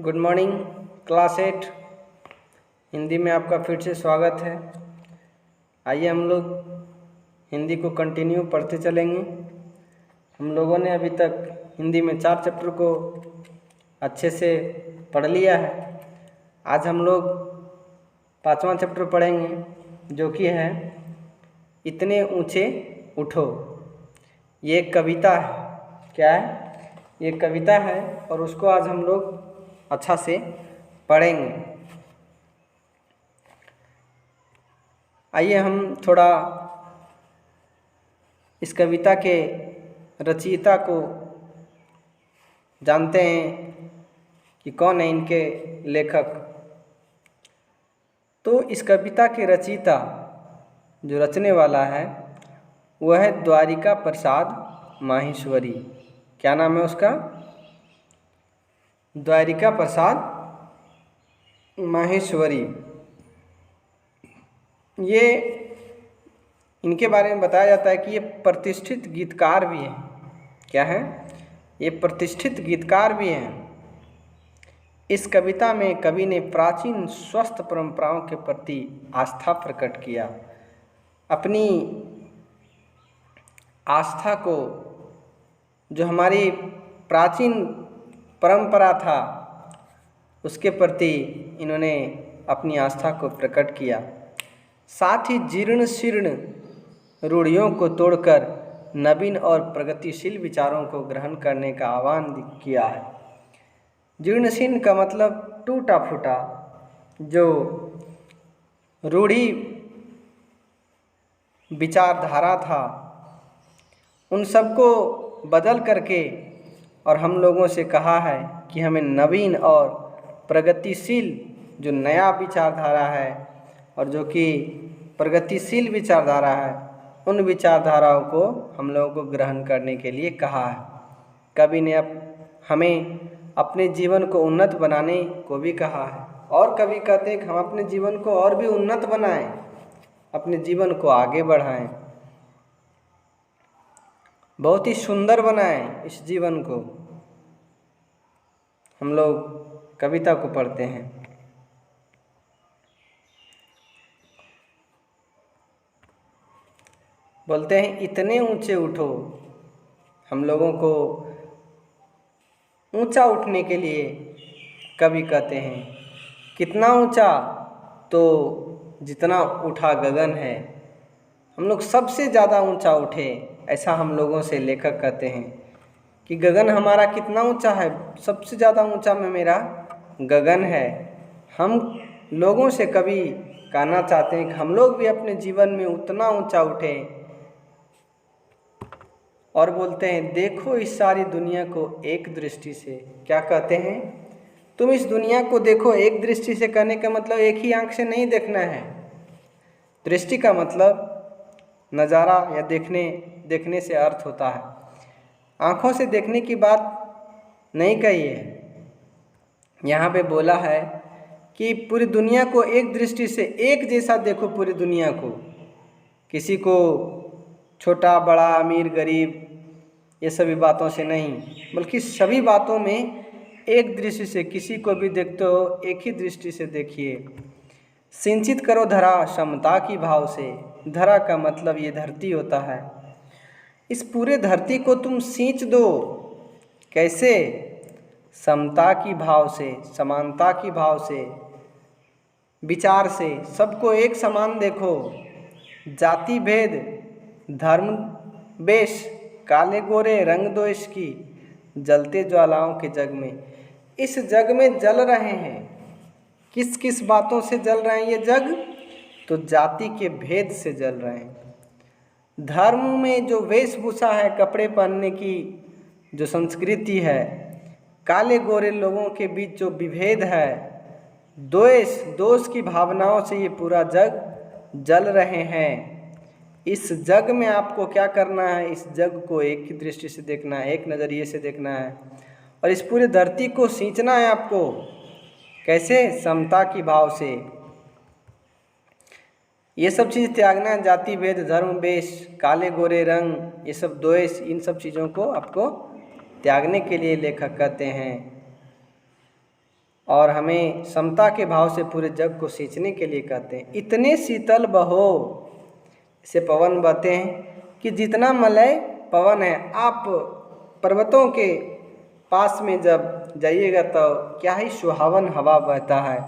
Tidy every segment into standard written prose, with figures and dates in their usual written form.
Good morning class 8 Hindi में आपका फिर से स्वागत है। आइए हम लोग हिंदी को कंटिन्यू पढ़ते चलेंगे। हम लोगों ने अभी तक हिंदी में 4 चैप्टर को अच्छे से पढ़ लिया है। आज हम लोग 5वां चैप्टर पढ़ेंगे जो कि है इतने ऊंचे उठो। ये एक कविता है। क्या है? ये कविता है और उसको आज हम लोग अच्छा से पढ़ेंगे। आइए हम थोड़ा इस कविता के रचयिता को जानते हैं कि कौन है इनके लेखक। तो इस कविता के रचयिता जो रचने वाला है वह है द्वारिका प्रसाद माहेश्वरी। क्या नाम है उसका? द्वारिका प्रसाद माहेश्वरी। ये इनके बारे में बताया जाता है कि ये प्रतिष्ठित गीतकार भी हैं। क्या है? ये प्रतिष्ठित गीतकार भी हैं। इस कविता में कवि ने प्राचीन स्वस्थ परंपराओं के प्रति आस्था प्रकट किया। अपनी आस्था को, जो हमारी प्राचीन परंपरा था, उसके प्रति इन्होंने अपनी आस्था को प्रकट किया। साथ ही जीर्ण शीर्ण रूढ़ियों को तोड़कर नवीन और प्रगतिशील विचारों को ग्रहण करने का आह्वान किया है। जीर्ण शीर्ण का मतलब टूटा फूटा, जो रूढ़ी विचारधारा था उन सबको बदल करके और हम लोगों से कहा है कि हमें नवीन और प्रगतिशील जो नया विचारधारा है और जो कि प्रगतिशील विचारधारा है, उन विचारधाराओं को हम लोगों को ग्रहण करने के लिए कहा है। कवि ने हमें अपने जीवन को उन्नत बनाने को भी कहा है। और कवि कहते हैं कि हम अपने जीवन को और भी उन्नत बनाएं, अपने जीवन को आगे बढ़ाएं, बहुत ही सुंदर बनाएं इस जीवन को। हम लोग कविता को पढ़ते हैं। बोलते हैं इतने ऊंचे उठो। हम लोगों को ऊंचा उठने के लिए कवि कहते हैं। कितना ऊंचा? तो जितना उठा गगन है। हम लोग सबसे ज़्यादा ऊंचा उठे, ऐसा हम लोगों से लेखक कहते हैं कि गगन हमारा कितना ऊंचा है। सबसे ज़्यादा ऊंचा में मेरा गगन है। हम लोगों से कवि कहना चाहते हैं कि हम लोग भी अपने जीवन में उतना ऊंचा उठे। और बोलते हैं देखो इस सारी दुनिया को एक दृष्टि से। क्या कहते हैं? तुम इस दुनिया को देखो एक दृष्टि से। कहने का मतलब एक ही आंख से नहीं देखना है। दृष्टि का मतलब नज़ारा या देखने से अर्थ होता है। आँखों से देखने की बात नहीं कही है। यहाँ पे बोला है कि पूरी दुनिया को एक दृष्टि से एक जैसा देखो। पूरी दुनिया को, किसी को छोटा बड़ा अमीर गरीब ये सभी बातों से नहीं, बल्कि सभी बातों में एक दृष्टि से किसी को भी देखते हो एक ही दृष्टि से देखिए। सिंचित करो धरा समता की भाव से। धरा का मतलब ये धरती होता है। इस पूरे धरती को तुम सींच दो। कैसे? समता की भाव से, समानता की भाव से, विचार से। सबको एक समान देखो। जाति भेद, धर्म वेश, काले गोरे रंग दो इसकी जलते ज्वालाओं के जग में। इस जग में जल रहे हैं। किस किस बातों से जल रहे हैं ये जग? तो जाति के भेद से जल रहे हैं। धर्म में जो वेशभूषा है, कपड़े पहनने की जो संस्कृति है, काले गोरे लोगों के बीच जो विभेद है, दोष की भावनाओं से ये पूरा जग जल रहे हैं। इस जग में आपको क्या करना है? इस जग को एक ही दृष्टि से देखना है, एक नज़रिए से देखना है और इस पूरी धरती को सींचना है आपको। कैसे? समता की भाव से। ये सब चीज़ त्यागना है। जाति भेद, धर्म वेश, काले गोरे रंग, ये सब द्वेष, इन सब चीज़ों को आपको त्यागने के लिए लेखक कहते हैं। और हमें समता के भाव से पूरे जग को सींचने के लिए कहते हैं। इतने शीतल बहो, इसे पवन बहते हैं कि जितना मलय पवन है, आप पर्वतों के पास में जब जाइएगा तो क्या ही सुहावन हवा बहता है।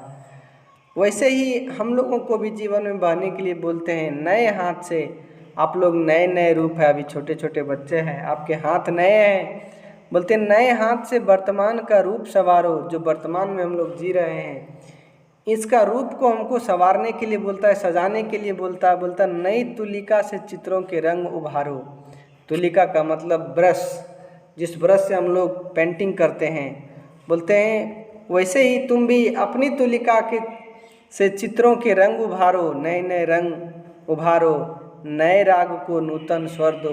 वैसे ही हम लोगों को भी जीवन में बहने के लिए बोलते हैं नए हाथ से। आप लोग नए नए रूप है, अभी छोटे छोटे बच्चे हैं, आपके हाथ नए हैं, बोलते हैं नए हाथ से वर्तमान का रूप संवारो। जो वर्तमान में हम लोग जी रहे हैं इसका रूप को हमको संवारने के लिए बोलता है, सजाने के लिए बोलता है नई तुलिका से चित्रों के रंग उभारो। तुलिका का मतलब ब्रश, जिस ब्रश से हम लोग पेंटिंग करते हैं। बोलते हैं वैसे ही तुम भी अपनी तुलिका के से चित्रों के रंग उभारो, नए नए रंग उभारो, नए राग को नूतन स्वर दो,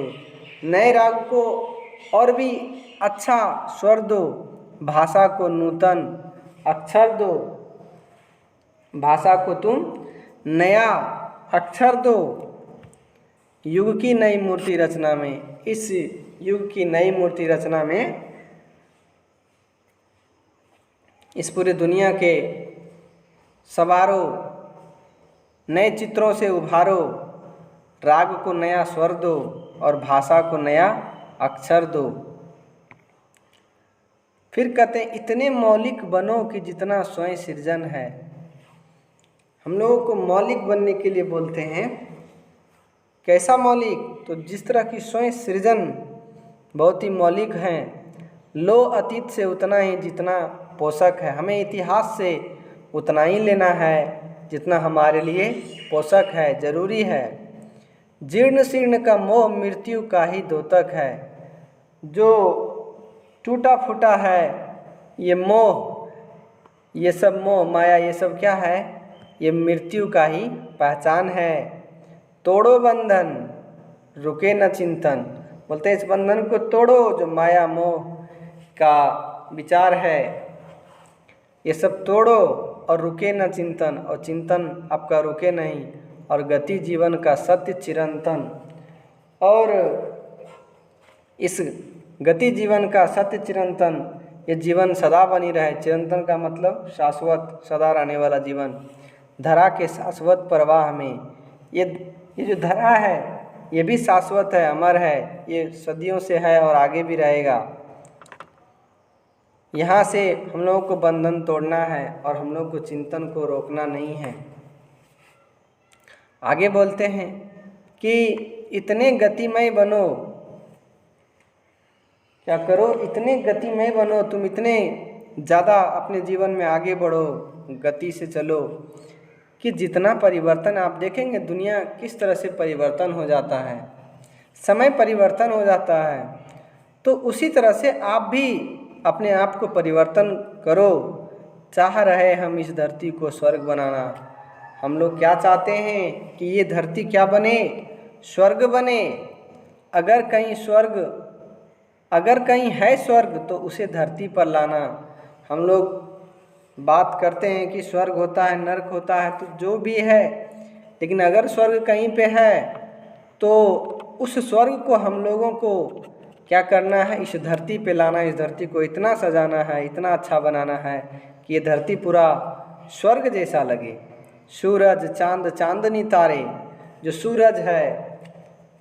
नए राग को और भी अच्छा स्वर दो, भाषा को नूतन अक्षर दो, भाषा को तुम नया अक्षर दो। युग की नई मूर्ति रचना में, इस युग की नई मूर्ति रचना में इस पूरी दुनिया के सवारो, नए चित्रों से उभारो, राग को नया स्वर दो और भाषा को नया अक्षर दो। फिर कहते हैं इतने मौलिक बनो कि जितना स्वयं सृजन है। हम लोगों को मौलिक बनने के लिए बोलते हैं। कैसा मौलिक? तो जिस तरह की स्वयं सृजन बहुत ही मौलिक हैं। लो अतीत से उतना ही जितना पोषक है। हमें इतिहास से उतना ही लेना है जितना हमारे लिए पोषक है, जरूरी है। जीर्ण शीर्ण का मोह मृत्यु का ही द्योतक है। जो टूटा फूटा है ये मोह, ये सब मोह माया, ये सब क्या है? ये मृत्यु का ही पहचान है। तोड़ो बंधन रुके न चिंतन, बोलते हैं इस बंधन को तोड़ो जो माया मोह का विचार है, ये सब तोड़ो और रुके न चिंतन, और चिंतन आपका रुके नहीं, और गति जीवन का सत्य चिरंतन। और इस गति जीवन का सत्य चिरंतन, ये जीवन सदा बनी रहे। चिरंतन का मतलब शाश्वत, सदा रहने वाला जीवन। धरा के शाश्वत प्रवाह में ये जो धरा है ये भी शाश्वत है, अमर है, ये सदियों से है और आगे भी रहेगा। यहाँ से हम लोगों को बंधन तोड़ना है और हम लोग को चिंतन को रोकना नहीं है। आगे बोलते हैं कि इतने गतिमय बनो, क्या करो? इतने गतिमय बनो, तुम इतने ज़्यादा अपने जीवन में आगे बढ़ो, गति से चलो कि जितना परिवर्तन आप देखेंगे दुनिया किस तरह से परिवर्तन हो जाता है, समय परिवर्तन हो जाता है, तो उसी तरह से आप भी अपने आप को परिवर्तन करो। चाह रहे हम इस धरती को स्वर्ग बनाना। हम लोग क्या चाहते हैं कि ये धरती क्या बने? स्वर्ग बने। अगर कहीं है स्वर्ग तो उसे धरती पर लाना। हम लोग बात करते हैं कि स्वर्ग होता है, नरक होता है, तो जो भी है, लेकिन अगर स्वर्ग कहीं पे है तो उस स्वर्ग को हम लोगों को क्या करना है? इस धरती पे लाना। इस धरती को इतना सजाना है, इतना अच्छा बनाना है कि ये धरती पूरा स्वर्ग जैसा लगे। सूरज चांद चांदनी तारे, जो सूरज है,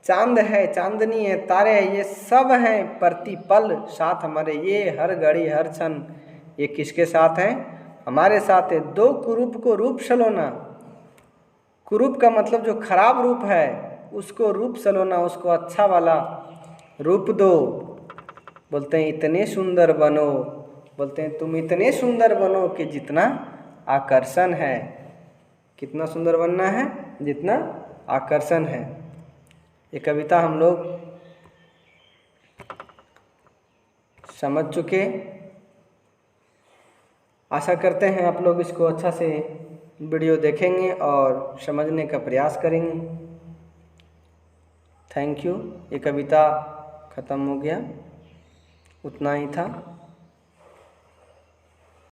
चांद है, चांदनी है, तारे हैं, ये सब हैं प्रतिपल साथ हमारे। ये हर घड़ी हर क्षण ये किसके साथ हैं? हमारे साथ है। दो कुरूप को रूप सलोना। कुरूप का मतलब जो खराब रूप है उसको रूप सलोना, उसको अच्छा वाला रूप दो। बोलते हैं इतने सुंदर बनो, बोलते हैं तुम इतने सुंदर बनो कि जितना आकर्षण है। कितना सुंदर बनना है? जितना आकर्षण है। ये कविता हम लोग समझ चुके। आशा करते हैं आप लोग इसको अच्छा से वीडियो देखेंगे और समझने का प्रयास करेंगे। Thank you. ये कविता ख़त्म हो गया, उतना ही था।